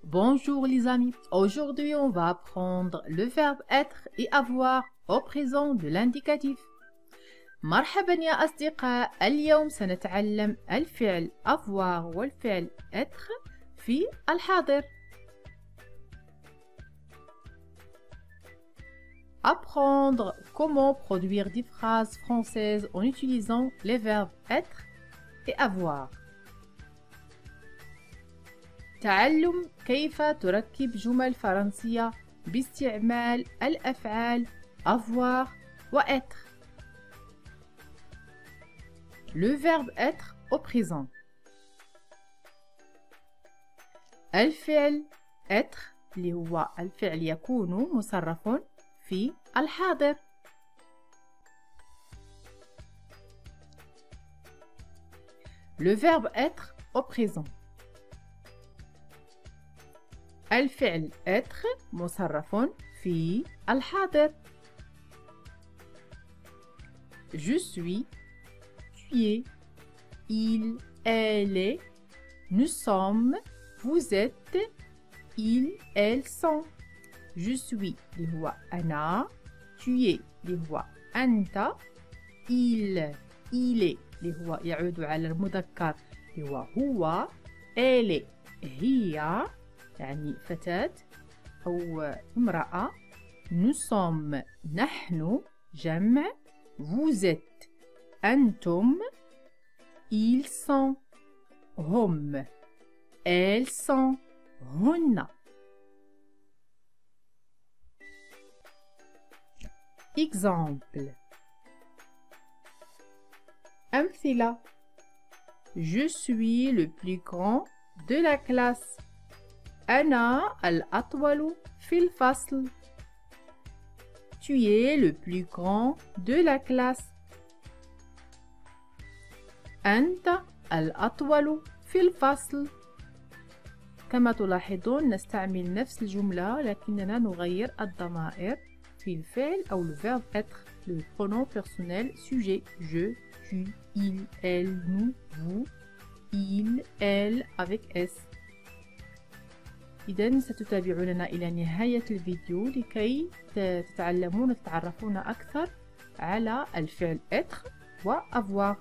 Bonjour les amis, aujourd'hui on va apprendre le verbe être et avoir au présent de l'indicatif. مرحبا يا أصدقاء، اليوم سنتعلم الفعل avoir والفعل être في الحاضر. Apprendre comment produire des phrases françaises en utilisant les verbes être et avoir. تعلم كيف تركب جمل فرنسية باستعمال الأفعال avoir و être. Le verbe être au présent. الفعل être اللي هو الفعل يكون مصرف في الحاضر. Le verbe être au présent. الفعل être مصرف في الحاضر. Je suis, tu es, il, elle est, nous sommes, vous êtes, ils, elles sont. Je suis اللي هو أنا, tu es اللي هو أنت, il est اللي هو يعود على المذكر اللي هو, elle est هي يعني فتاة أو امرأة. nous sommes نحن جمع. vous êtes أنتم. ils sont هم. elles sont هن. exemple. أمثلة. je suis le plus grand de la classe. أنا الأطول في الفصل. Tu es le plus grand de la classe. أنت الأطول في الفصل. كما تلاحظون نستعمل نفس الجملة لكننا نغير الضمائر في الفعل أو le verbe être. Le pronom personnel sujet je, tu, il, elle, nous, vous, il, elle avec s. إذن ستتابعوننا إلى نهاية الفيديو لكي تتعلمون وتتعرفون أكثر على الفعل être و avoir.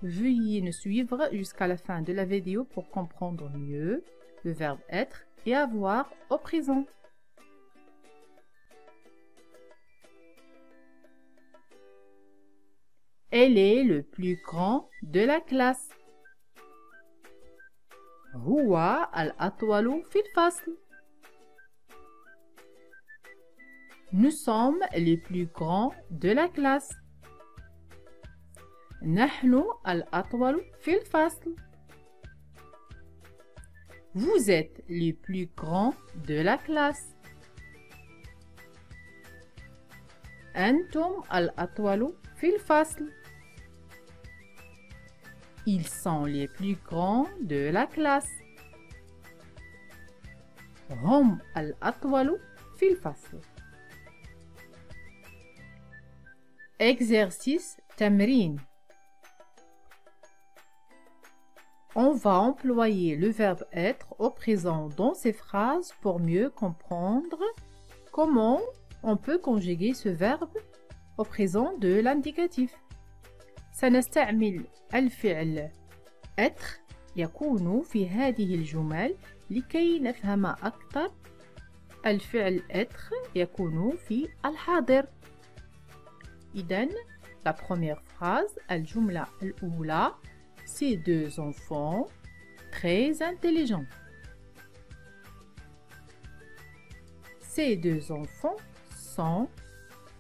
Veuillez nous suivre jusqu'à la fin de la vidéo pour comprendre mieux le verbe être et avoir au présent. Elle est le plus grand de la classe. هو الأطول في الفصل. Nous sommes les plus grands de la classe. نحن الأطول في الفصل. Vous êtes les plus grands de la classe. أنتم الأطول في الفصل. Ils sont les plus grands de la classe. هم الأطول في الفصل. Exercice تمرين. On va employer le verbe être au présent dans ces phrases pour mieux comprendre comment on peut conjuguer ce verbe au présent de l'indicatif. سنستعمل الفعل être يكون في هذه الجمل لكي نفهم أكثر. الفعل être يكون في الحاضر. إذن la première phrase الجملة الأولى. Ces deux enfants très intelligents. Ces deux enfants sont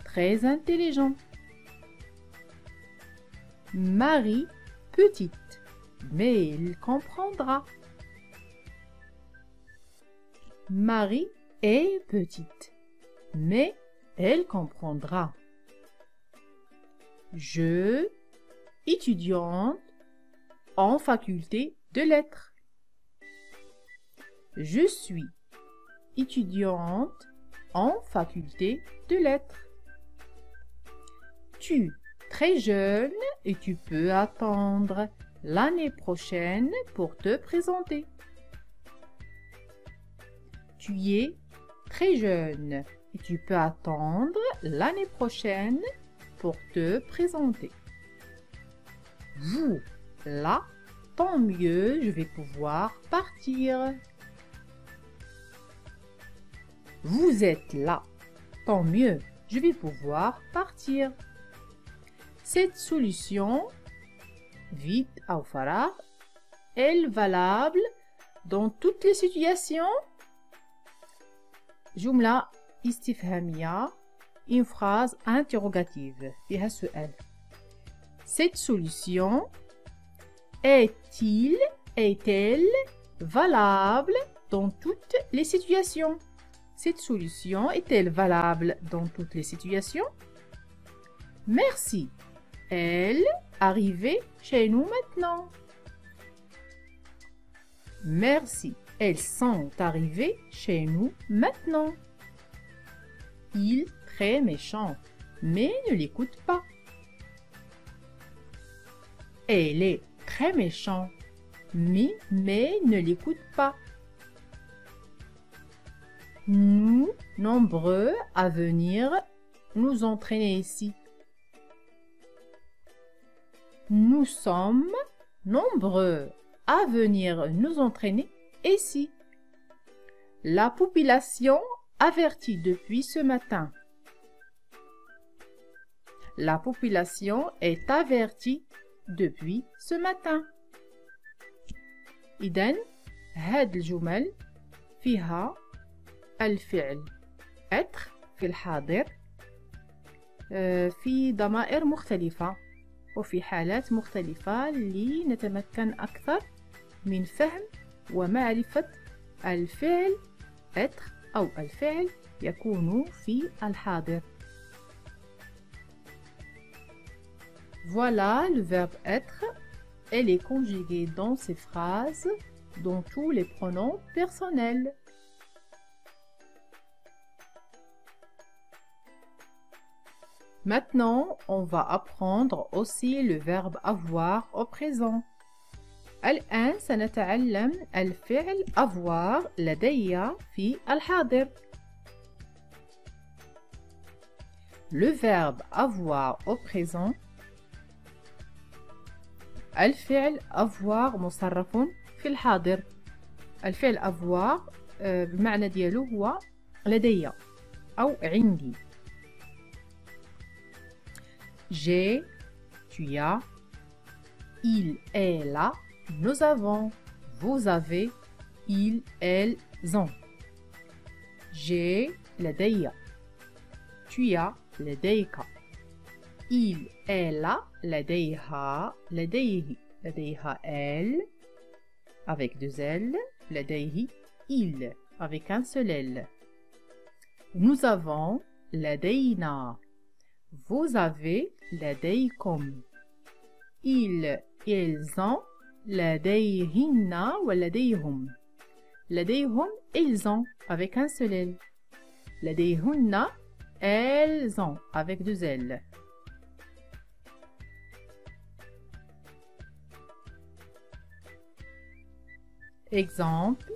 très intelligents. Marie petite, mais il comprendra. Marie est petite, mais elle comprendra. Je, étudiante en faculté de lettres. Je suis étudiante en faculté de lettres. Tu très jeune et tu peux attendre l'année prochaine pour te présenter. Tu es très jeune et tu peux attendre l'année prochaine pour te présenter. Vous, là, tant mieux, je vais pouvoir partir. Vous êtes là, tant mieux, je vais pouvoir partir. Cette solution, vide ou faragh, est valable dans toutes les situations. جملة استفهامية, une phrase interrogative فيها سؤال. Cette solution est-elle valable dans toutes les situations? Cette solution est-elle valable dans toutes les situations? Merci. Elle arrivée chez nous maintenant. Merci. Elles sont arrivées chez nous maintenant. Il très méchant, mais ne l'écoute pas. Elle est très méchante, mais ne l'écoute pas. Nous, nombreux à venir nous entraîner ici. Nous sommes nombreux à venir nous entraîner ici. La population avertie depuis ce matin. La population est avertie depuis ce matin. إذن هاد الجمل فيها الفعل être في الحاضر في ضمائر مختلفة وفي حالات مختلفة لنتمكن أكثر من فهم ومعرفة الفعل être أو الفعل يكون في الحاضر. Voilà le verbe être. Elle est conjuguée dans ces phrases dans tous les pronoms personnels. Maintenant, on va apprendre aussi le verbe avoir au présent. الآن سنتعلم الفعل avoir لدي في الحاضر. Le verbe avoir au présent. الفعل avoir مصرف في الحاضر. الفعل avoir بمعنى ديالو هو لدي أو عندي. J'ai, tu as, il est là, nous avons, vous avez, ils, elles ont. J'ai لدي. Tu as لديك. Il est là, لديها, لديه, لديها elle, avec deux L, لديه, il, avec un seul L. Nous avons, لدينا. Vous avez, لديكم. Ils ont, لديهن ولديهم. لديهم, ils ont, avec un seul L. لديهن, elles ont, avec deux L. Exemple.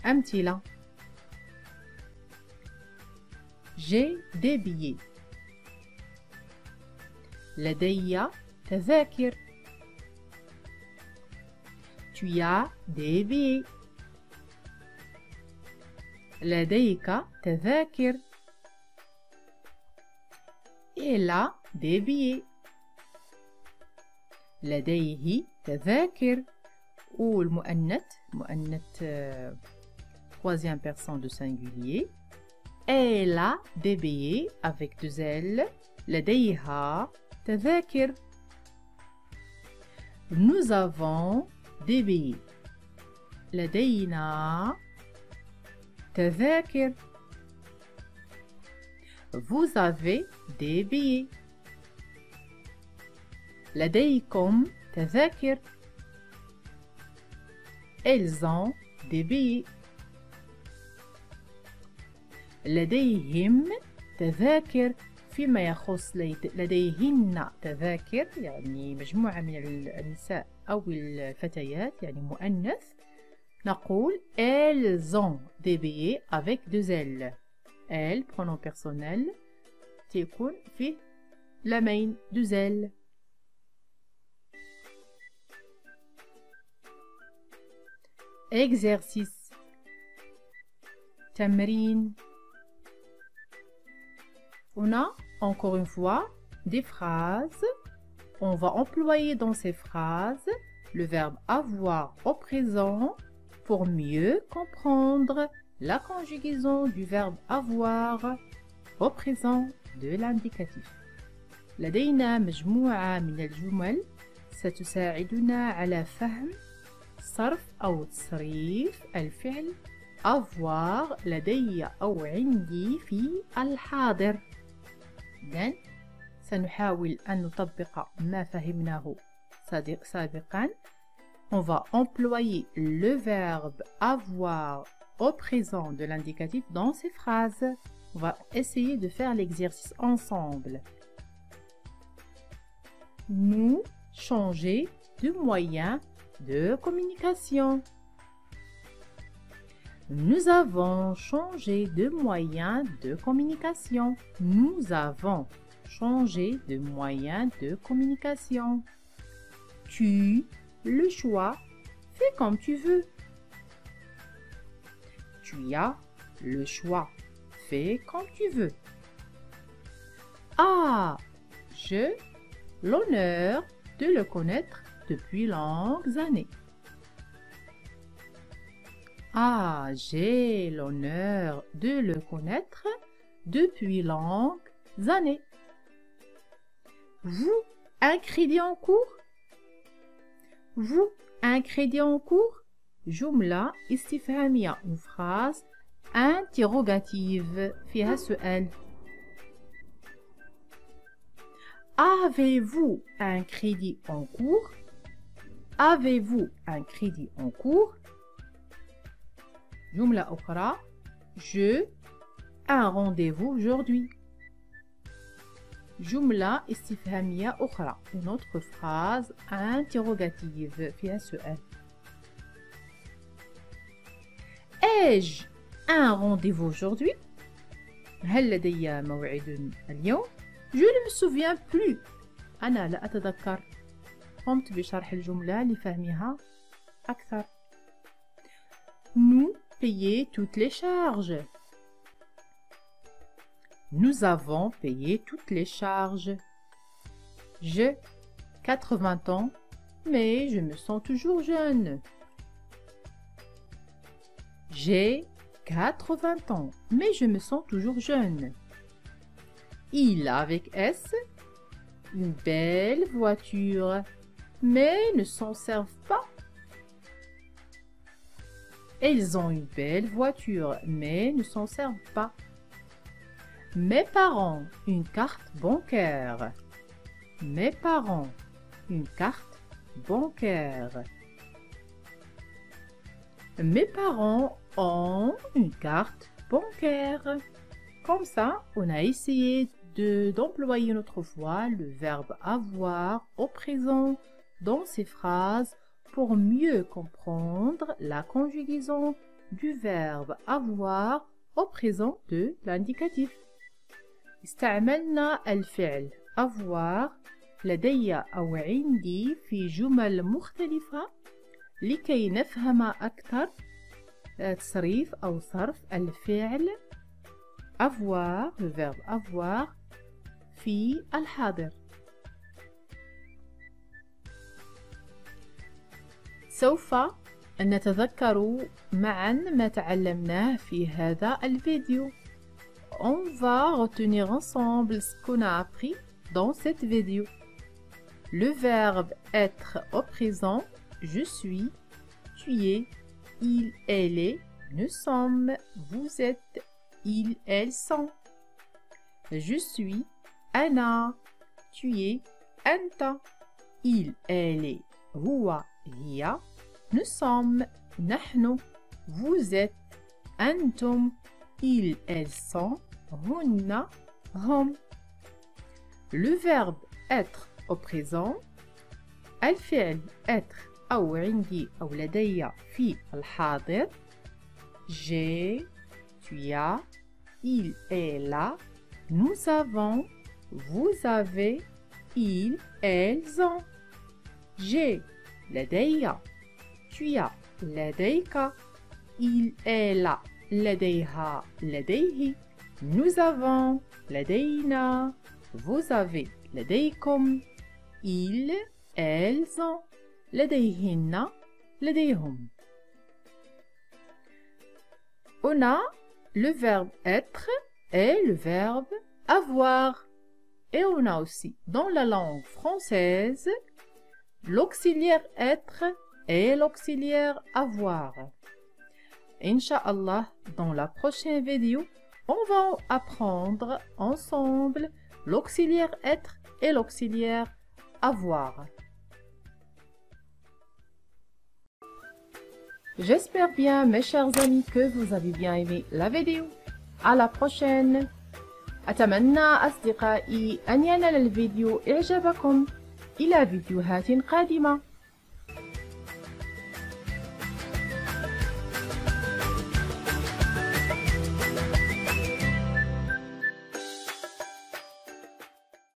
أمثلة. J'ai des billets. لدي تذاكر. Tu as des billets. لديك تذاكر. Elle a des billets. لديه تذاكر. والمؤنث مؤنث troisième personne de singulier. Elle a des billets avec deux L. لديها تذاكر. Nous avons des billets. لدينا تذاكر. Vous avez des billets. لديكم تذاكر. Elles ont des billets. لديهم تذاكر في وفيما يخص لديهن تذاكر يعني مجموعة من النساء أو الفتيات يعني مؤنث نقول elles ont des billets avec deux L. elles pronom personnel تكون فيه لمين deux L. exercice تمرين. On a encore une fois des phrases. On va employer dans ces phrases le verbe avoir au présent pour mieux comprendre la conjugaison du verbe avoir au présent de l'indicatif. لدينا مجموعة من الجمل ستساعدنا على فهم صرف أو تصريف الفعل avoir لدي أو عندي في الحاضر. إذن سنحاول أن نطبق ما فهمناه سابقا. On va employer le verbe avoir au présent de l'indicatif dans ces phrases. On va essayer de faire l'exercice ensemble. Nous changer de moyen de communication. Nous avons changé de moyen de communication. Nous avons changé de moyen de communication. Tu, le choix, fais comme tu veux. Tu as le choix, fais comme tu veux. Ah, j'ai l'honneur de le connaître depuis longues années. Ah, j'ai l'honneur de le connaître depuis longues années. Vous, un crédit en cours? Vous, un crédit en cours? جملة استفهامية, une phrase interrogative فيها سؤال. Avez-vous un crédit en cours? Avez-vous un crédit en cours? جملة أخرى. Je un rendez-vous aujourd'hui. جملة استفهامية أخرى. Une autre phrase interrogative فيها سؤال. Ai-je un rendez-vous aujourd'hui? هل لدي موعد اليوم؟ Je ne me souviens plus. أنا لا أتذكر. قمت بشرح الجملة لفهمها أكثر. Nous payer toutes les charges. Nous avons payé toutes les charges. J'ai 80 ans, mais je me sens toujours jeune. J'ai 80 ans, mais je me sens toujours jeune. Il a avec S une belle voiture, mais ne s'en servent pas. Ils ont une belle voiture, mais ne s'en servent pas. Mes parents, une carte bancaire. Mes parents, une carte bancaire. Mes parents ont une carte bancaire. Comme ça, on a essayé d'employer une autre fois le verbe avoir au présent dans ces phrases pour mieux comprendre la conjugaison du verbe avoir au présent de l'indicatif. استعملنا الفعل avoir لدي أو عندي في جمل مختلفة لكي نفهم أكثر تصريف أو صرف الفعل avoir, le verbe avoir في الحاضر. سوف نتذكر معا ما تعلمناه في هذا الفيديو. On va retenir ensemble ce qu'on a appris dans cette vidéo. Le verbe être au présent, je suis, tu es, il, elle est, nous sommes, vous êtes, ils, elles sont. Je suis, أنا, tu es, أنت, il, elle est, هو, هي, nous sommes, نحن, vous êtes, أنتم, ils, elles sont, هن, هم. le verbe être au présent الفعل être أو عندي أو لدي في الحاضر j'ai, tu as, il est là, nous avons, vous avez, ils, elles ont. J'ai, لدي, tu as, لديك, il est là, لديها, لديه. Nous avons, لدينا, vous avez, لديكم, ils, elles ont, لديهن, لديهم. On a le verbe être et le verbe avoir. Et on a aussi dans la langue française l'auxiliaire être et l'auxiliaire avoir. Inch'Allah, dans la prochaine vidéo, on va apprendre ensemble l'auxiliaire être et l'auxiliaire avoir. J'espère bien, mes chers amis, que vous avez bien aimé la vidéo. À la prochaine. أتمنى أصدقائي أن ينال الفيديو إعجابكم. إلى فيديوهات قادمة.